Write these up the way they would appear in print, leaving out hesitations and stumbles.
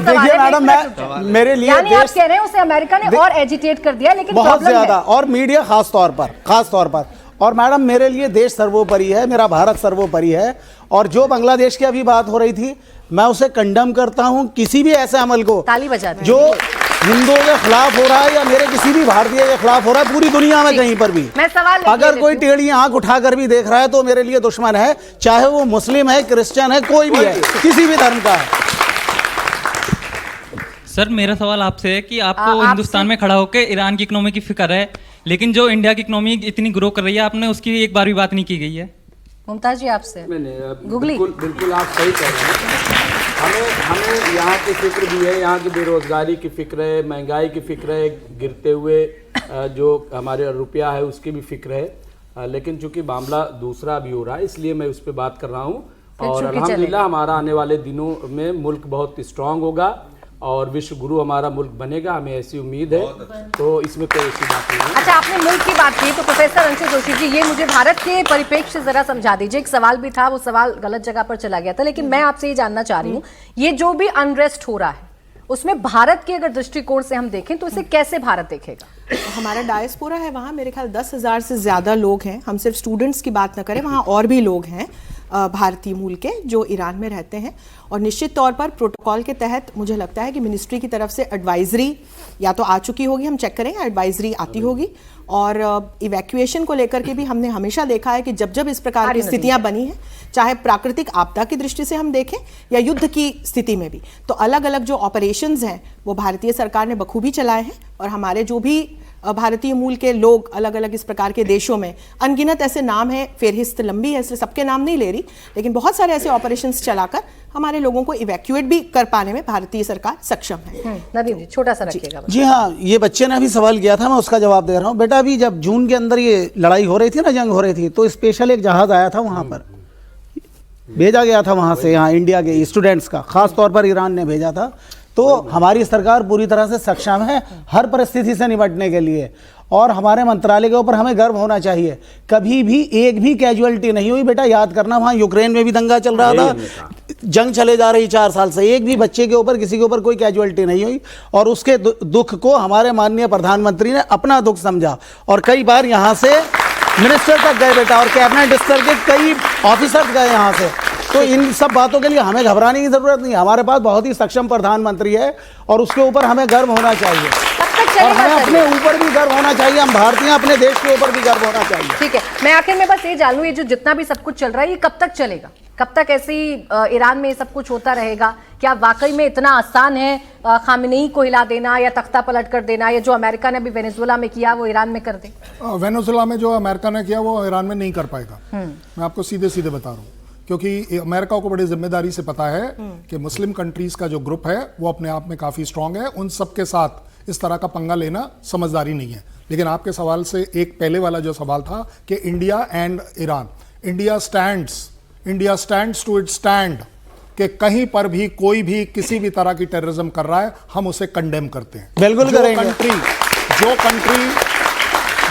देखिए मैडम, मैं मेरे लिए यानी आप कह रहे हैं उसे अमेरिका ने और एजिटेट कर दिया, लेकिन बहुत प्रॉब्लम ज्यादा, है। और मीडिया खास तौर पर। और मैडम मेरे लिए देश सर्वोपरि है, मेरा भारत सर्वोपरि है। और जो बांग्लादेश की अभी बात हो रही थी, मैं उसे कंडम करता हूं, किसी भी ऐसे अमल को ताली बजा दें। जो हिंदुओं के खिलाफ हो रहा है या मेरे किसी भी भारतीय के खिलाफ हो रहा है, पूरी दुनिया में कहीं पर भी। मैं सवाल अगर कोई टेढ़ी आंख उठाकर भी देख रहा है तो मेरे लिए दुश्मन है, चाहे वो मुस्लिम है, क्रिश्चियन है, कोई भी है, किसी भी धर्म का है। सर मेरा सवाल आपसे है कि आपको हिंदुस्तान में खड़ा होकर ईरान की इकोनॉमी की फिक्र है, लेकिन जो इंडिया की इकोनॉमी इतनी ग्रो कर रही है, आपने उसकी एक बार भी बात नहीं की गई है। मुमताज जी आपसे गूगली। बिल्कुल आप सही कह रहे हैं। हमें यहाँ की फिक्र भी है, यहाँ की बेरोजगारी की फिक्र है, महंगाई की फिक्र है, गिरते हुए जो हमारे रुपया है उसकी भी फिक्र है। लेकिन चूंकि मामला दूसरा भी हो रहा है, इसलिए मैं उस पर बात कर रहा हूँ। और अल्हम्दुलिल्लाह हमारा आने वाले दिनों में मुल्क बहुत स्ट्रांग होगा और विश्व गुरु हमारा मुल्क बनेगा, हमें ऐसी उम्मीद है। तो इसमें कोई ऐसी बात नहीं है। अच्छा, आपने मुल्क की बात की, तो प्रोफेसर अंशु जोशी जी, ये मुझे भारत के परिप्रेक्ष्य से जरा समझा दीजिए। एक सवाल भी था, वो सवाल गलत जगह पर चला गया था, लेकिन मैं आपसे ये जानना चाह रही हूँ, ये जो भी अनरेस्ट हो रहा है उसमें भारत के अगर दृष्टिकोण से हम देखें तो इसे कैसे भारत देखेगा? हमारा डायस्पोरा है वहाँ, मेरे ख्याल 10,000 से ज़्यादा लोग हैं। हम सिर्फ स्टूडेंट्स की बात न करें, वहाँ और भी लोग हैं भारतीय मूल के जो ईरान में रहते हैं। और निश्चित तौर पर प्रोटोकॉल के तहत मुझे लगता है कि मिनिस्ट्री की तरफ से एडवाइजरी या तो आ चुकी होगी, हम चेक करेंगे, एडवाइजरी आती होगी। और इवैक्यूएशन को लेकर के भी हमने हमेशा देखा है कि जब जब इस प्रकार की स्थितियां बनी हैं, चाहे प्राकृतिक आपदा की दृष्टि से हम देखें या युद्ध की स्थिति में भी, तो अलग अलग जो ऑपरेशंस हैं वो भारतीय सरकार ने बखूबी चलाए हैं। और हमारे जो भी भारतीय मूल के लोग अलग अलग इस प्रकार के देशों में, अनगिनत ऐसे नाम हैं, फेहरिस्त लंबी है इसलिए सबके नाम नहीं ले रही, लेकिन बहुत सारे ऐसे ऑपरेशंस चलाकर हमारे लोगों को इवैक्यूएट भी कर पाने में भारतीय सरकार सक्षम है। नदीम जी छोटा सा रखिएगा। जी हाँ, ये बच्चे ने अभी सवाल किया था, मैं उसका जवाब दे रहा हूँ। बेटा अभी जब जून के अंदर ये लड़ाई हो रही थी ना, जंग हो रही थी, तो स्पेशल एक जहाज आया था वहाँ पर, भेजा गया था वहाँ से, यहाँ इंडिया के स्टूडेंट्स का, खास तौर पर ईरान ने भेजा था। तो हमारी सरकार पूरी तरह से सक्षम है हर परिस्थिति से निपटने के लिए। और हमारे मंत्रालय के ऊपर हमें गर्व होना चाहिए, कभी भी एक भी कैजुअलिटी नहीं हुई। बेटा याद करना, वहाँ यूक्रेन में भी दंगा चल रहा था, जंग चले जा रही 4 साल से, एक भी बच्चे के ऊपर, किसी के ऊपर कोई कैजुअलिटी नहीं हुई। और उसके दुख को हमारे माननीय प्रधानमंत्री ने अपना दुख समझा और कई बार यहाँ से मिनिस्टर तक गए बेटा, और कैबिनेट स्तर के कई ऑफिसर्स गए यहाँ से। तो इन सब बातों के लिए हमें घबराने की जरूरत नहीं, हमारे पास बहुत ही सक्षम प्रधानमंत्री है और उसके ऊपर हमें गर्व होना चाहिए। और हमें अपने ऊपर भी गर्व होना चाहिए, हम भारतीय अपने देश के ऊपर भी गर्व होना चाहिए। ठीक है, मैं आखिर में बस ये जान लूं, ये जो जितना भी सब कुछ चल रहा है ये कब तक चलेगा? कब तक ऐसे ही ईरान में ये सब कुछ होता रहेगा? क्या वाकई में इतना आसान है खामेनेई को हिला देना या तख्ता पलट कर देना, या जो अमेरिका ने अभी वेनेजुएला में किया वो ईरान में कर दे? वेनेजुएला में जो अमेरिका ने किया वो ईरान में नहीं कर पाएगा। मैं आपको सीधे सीधे बता रहा हूँ, क्योंकि अमेरिका को बड़ी जिम्मेदारी से पता है कि मुस्लिम कंट्रीज का जो ग्रुप है वो अपने आप में काफी स्ट्रांग है, उन सब के साथ इस तरह का पंगा लेना समझदारी नहीं है। लेकिन आपके सवाल से एक पहले वाला जो सवाल था कि India and Iran, India stands to its stand कि कहीं पर भी कोई भी किसी भी तरह की टेररिज्म कर रहा है, हम उसे कंडेम करते हैं। बिल्कुल करेंगे।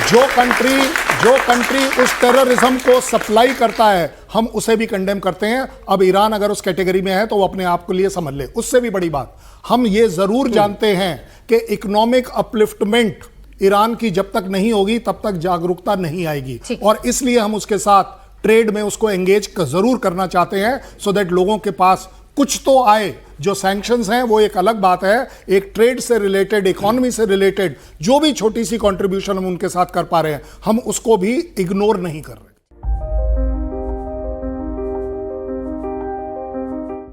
जो कंट्री उस टेररिज्म को सप्लाई करता है, हम उसे भी कंडेम करते हैं। अब ईरान अगर उस कैटेगरी में है तो वो अपने आप के लिए समझ ले। उससे भी बड़ी बात, हम ये जरूर जानते हैं कि इकोनॉमिक अपलिफ्टमेंट ईरान की जब तक नहीं होगी तब तक जागरूकता नहीं आएगी, और इसलिए हम उसके साथ ट्रेड में उसको एंगेज जरूर करना चाहते हैं, सो दैट लोगों के पास कुछ तो आए। जो सैंक्शंस हैं वो एक अलग बात है, एक ट्रेड से रिलेटेड, इकोनॉमी से रिलेटेड जो भी छोटी सी कंट्रीब्यूशन हम उनके साथ कर पा रहे हैं, हम उसको भी इग्नोर नहीं कर रहे।